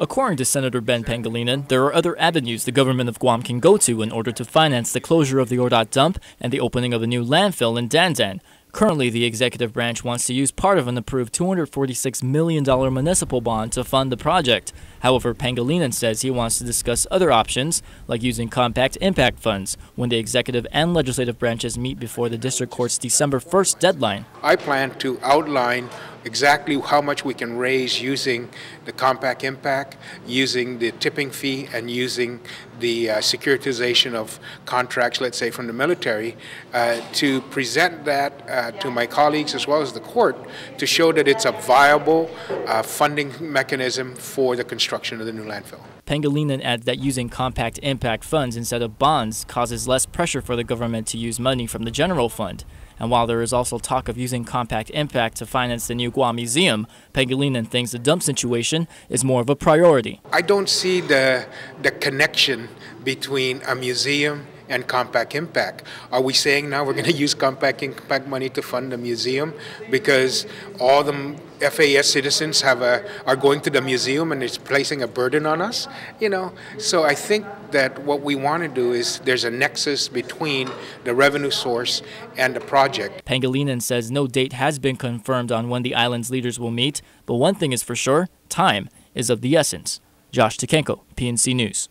According to Senator Ben Pangilinan, there are other avenues the government of Guam can go to in order to finance the closure of the Ordat dump and the opening of a new landfill in Dandan. Currently, the executive branch wants to use part of an approved $246 million municipal bond to fund the project. However, Pangilinan says he wants to discuss other options, like using compact impact funds, when the executive and legislative branches meet before the district court's December 1st deadline. I plan to outline exactly how much we can raise using the compact impact, using the tipping fee, and using the securitization of contracts, let's say from the military, to present that to my colleagues as well as the court to show that it's a viable funding mechanism for the construction of the new landfill. Pangilinan adds that using compact impact funds instead of bonds causes less pressure for the government to use money from the general fund. And while there is also talk of using compact impact to finance the new Guam Museum, Pangilinan thinks the dump situation is more of a priority. I don't see the connection between a museum and compact impact. Are we saying now we're going to use compact impact money to fund the museum because all the FAS citizens are going to the museum and it's placing a burden on us? You know, so I think that what we want to do is there's a nexus between the revenue source and the project. Pangilinan says no date has been confirmed on when the island's leaders will meet, but one thing is for sure, time is of the essence. Josh Tekenko, PNC News.